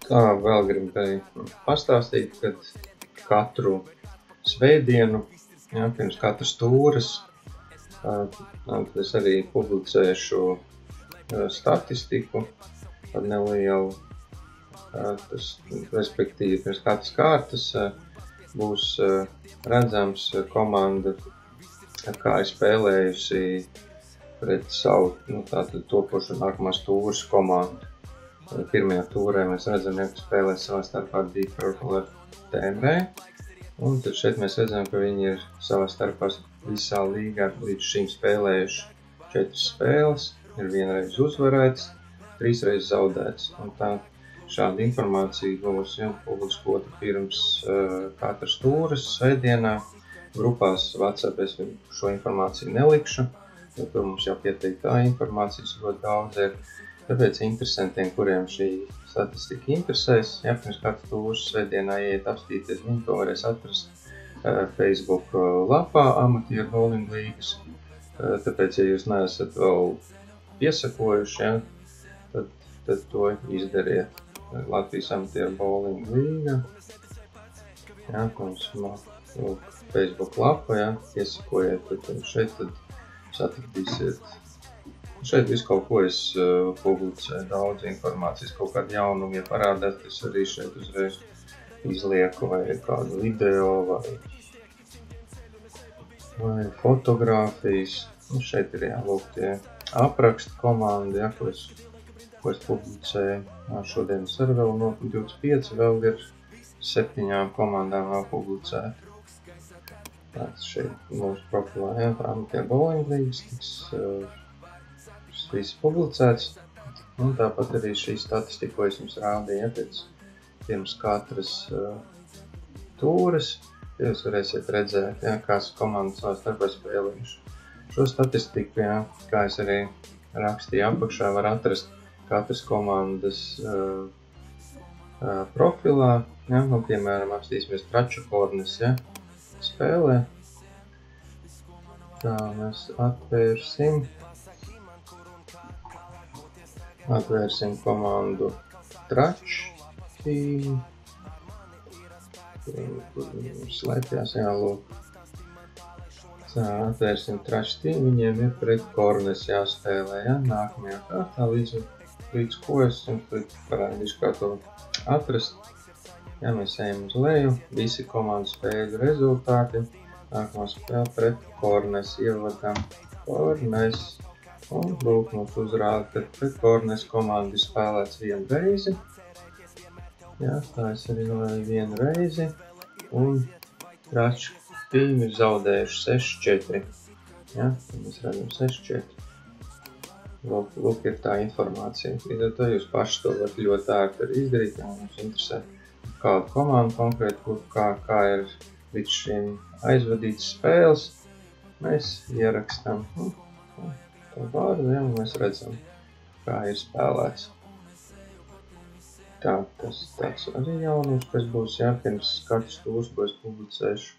Tā vēl gribēju pastāstīt, kad katru svētdienu, ja, pirms katras tūres, es arī publicēšu statistiku par nelielu, respektīvi pirms katras kārtas būs redzams komanda, kā ir spēlējusi pret savu, tātad topošu nākamās tūres komandu. Pirmajā tūrē mēs redzam, ka spēlē savā starpā Deep Purple ar TMV, un tad šeit mēs redzam, ka viņi ir savā starpā visā līgā līdz šīm spēlējuši 4 spēles, ir vienreiz uzvarēts, 3 reizes zaudēts, un tā šāda informācija būs publiskota pirms katras tūres svētdienā. Grupās WhatsApp es šo informāciju nelikšu, jo tur mums jau pieteiktā informācijas ļoti daudz ir. Tāpēc interesantiem, kuriem šī statistika interesēs, ja pirms katras tūres svētdienā ieiet apstīties, viņi to varēs atrast Facebook lapā Amatieru bowling līgas. Tāpēc, ja jūs neesat vēl piesakojuši, ja, tad to izdariet. Latvijas Amatieru bowling līga. Ja, mums Facebook lapa, ja, piesakojiet, tad šeit tad atradīsiet. Šeit visu kaut ko es publicēju, daudz informācijas, kaut kādu jaunumu, ja parādās, es arī šeit uzreiz izlieku vai kādu video vai fotogrāfijas. Šeit ir jālūk tie apraksta komandi, ja, ko es publicēju. Šodien es arī vēl no 25, vēl ir 7 komandām vēl publicēt. Tāds šeit mūsu profilā, ja, Amatieru bowling līgas tiks viss publicēts, un tāpat arī šī statistika, ko es jums rādīju, ja, pirms katras tūres, jūs varēsiet redzēt, ja, kāds komandas savā starpā spēlējuši. Šo statistiku, ja, kā es arī rakstīju apakšā, var atrast katras komandas profilā, ja, un, piemēram, apstīsimies Tračakornes, ja, spēlē. Tā mēs atvērsim komandu Trač team. Slēpjās, jālūk. Tā, atvērsim Trač team, viņiem ir pret Kornes jāspēlē, ja, nākamajā kārtā, līdz ko es jums parādīšu, kā to atrast. Ja, mēs ejam uz leju, visi komandas spēļu rezultāti, nākamā spēle pret Kornes, ievadam Kornes. Un lūk, mums uzrāda, ka pret Kornes komandu spēlēts 1 reizi. Jā, tā es arī nolēju 1 reizi. Un Trač team ir zaudējuši 6-4. Jā, tad mēs redzam 6-4. Lūk, ir tā informācija. Līdz ar to jūs paši to varat ļoti ērti arī izdarīt, ja mums interesē kādu komandu konkrēti, kā ir līdz šim aizvadītas spēles. Mēs ierakstam to vārdu, ja, un mēs redzam, kā ir spēlēts. Tā, tas tāds arī jaunums, kas būs, jā, pirms katras tūres, ko es publicēšu.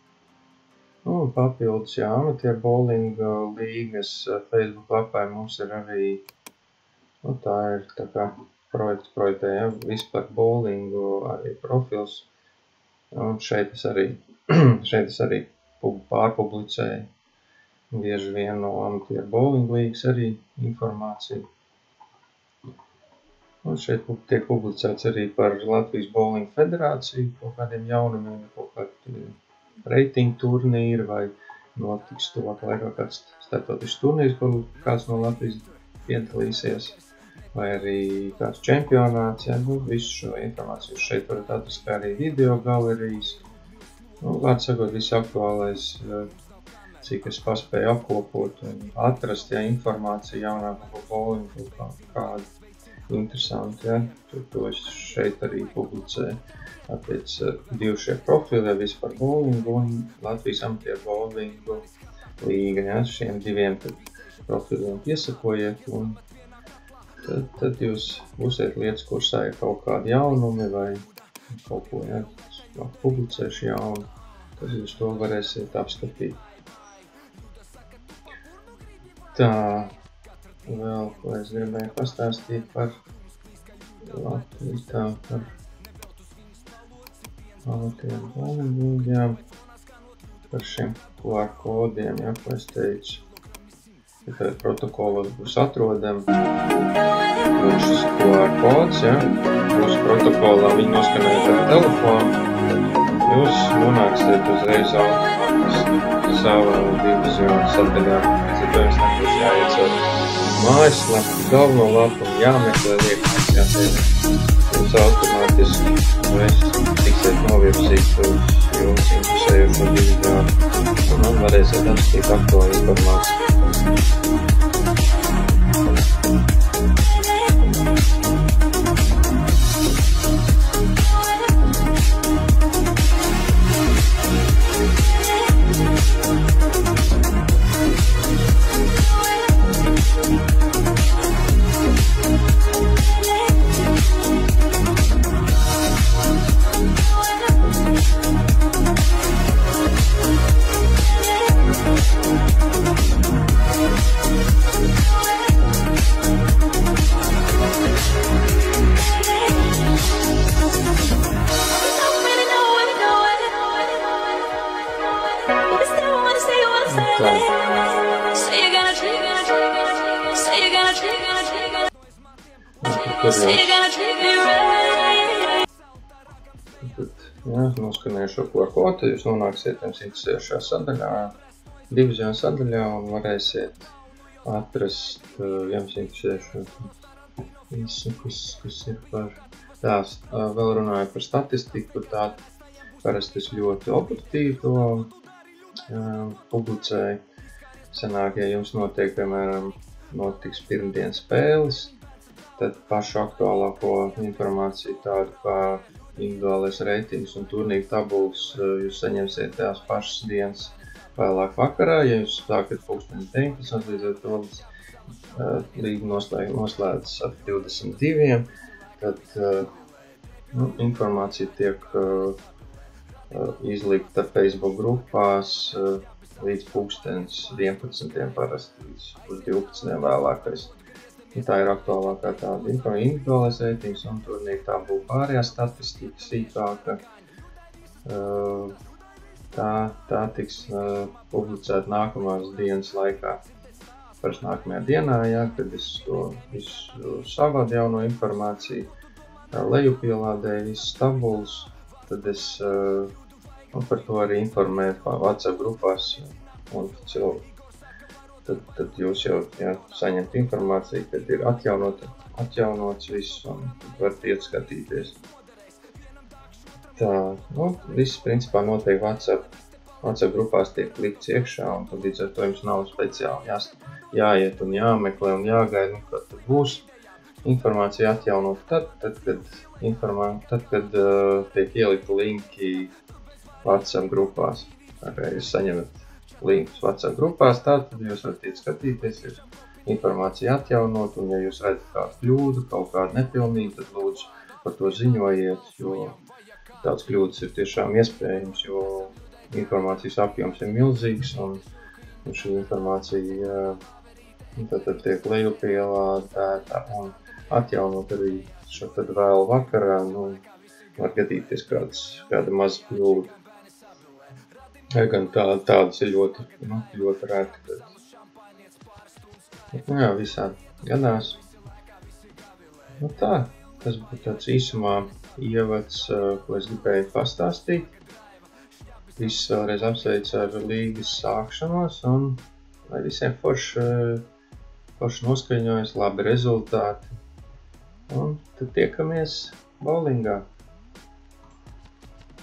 Un papildus, jā, Amatieru bowling līgas Facebook lapā mums ir arī, tā ir tā kā projektē, ja, vispār bowlingu arī profils. Un šeit es arī pārpublicēju bieži vien no Amatieru bowling līgas arī informāciju. Un šeit tiek publicēts arī par Latvijas bowling federāciju, kaut kādiem jaunumiem, kaut kādi reitingu turnīri vai notiks tuvāk laikā kāds starptautisks turnīrs, kur kāds no Latvijas piedalīsies, vai arī kāds čempionāts, ja, visu šo informāciju šeit varat atrast, kā arī video galerijas. Vārds sakot, viss aktuālais, cik es paspēju apkopot un atrast, ja, informāciju jaunāko par bowlingu, kādu interesanti, ja, to es šeit arī publicēju. Tāpēc 2 šie profili, vispār bowlingu un Latvijas Amatieru bowlingu līga, ja, šiem 2 profiliem piesakojiet, un tad jūs būsiet lietas kursā, ja kaut kādi jaunumi vai kaut ko, ja, publicēšu jaunu, tad jūs to varēsiet apskatīt. Tā, vēl, ko es gribēju pastāstīt par Latviju, par Latvijas bowlingiem par šiem QR kodiem, ja, ko es teicu. Tikai protokolos būs atrodami. Būs šis QR kods, ja. Jūsu protokolā viņi noskanēt ar telefonu. Jūs nonāksiet uzreiz automātiski savā divizionā sadaļā. Tad jums nebūs jāiet ar mājaslapu, galveno lapu un jāmeklē liekās, jāteic. Jūs automātiski tiksiet novirzīti uz jums interesējušo divizionu un varēsiet atstīt aktuālu informāciju. Noskanēju šo QR kodu, jūs nonāksiet jums interesējušā sadaļā, divizionu sadaļā un varēsiet atrast jums interesējušo visu, kas ir par tās. Vēl runāju par statistiku, tā parasti es ļoti operatīvi to publicēju. Sanāk, ja jums notiek, piemēram, notiks pirmdienas spēles, tad pašu aktuālāko informāciju tādu kā individuālais reitings un turnīru tabulas jūs saņemsiet tās pašas dienas vēlāk vakarā. Ja jūs sākat 19, līdz ar to līga noslēdzas ap 22, tad informācija tiek izlikta Facebook grupās līdz 11 parasti, uz 12 vēlākais. Tā ir aktuālākā tāda individuālais reitings un turnīru tabula pārējā statistika sīkāka. Tā tiks publicēta nākamās dienas laikā. Parasti nākamajā dienā, ja, kad es to visu savādu jauno informāciju, lejupielādēju visas tabulas, tad es par to arī informēju WhatsApp grupās un cilvēku. Tad jūs jau saņemt informāciju, kad ir atjaunots viss un varat iet skatīties. Tā, viss principā notiek WhatsApp grupās tiek likts iekšā un tad līdz ar to jums nav speciāli jāiet un jāmeklē un jāgaida, kad būs informācija atjaunot tad, kad tiek ielikti linki WhatsApp grupās. Tā kā jūs saņemat linkus WhatsApp grupās, tad jūs varat iet skatīties, ir informācija atjaunot, un ja jūs redzat kādu kļūdu, kaut kādu nepilnību, tad lūdzu par to ziņojiet, jo tāds kļūdas ir tiešām iespējams, jo informācijas apjoms ir milzīgs, un šī informācija tad tiek lejupielādēta un atjaunot arī šo tad vēl vakarā, var gadīties kāda maza kļūda. Gan tādas ir ļoti rēti. Jā, visādi gadās. Tā, tas būtu tāds īsumā ievads, ko es gribēju pastāstīt. Viss vēlreiz apsveicu ar līgas sākšanos un lai visiem forši noskaņojas, labi rezultāti. Un tad tiekamies bowlingā.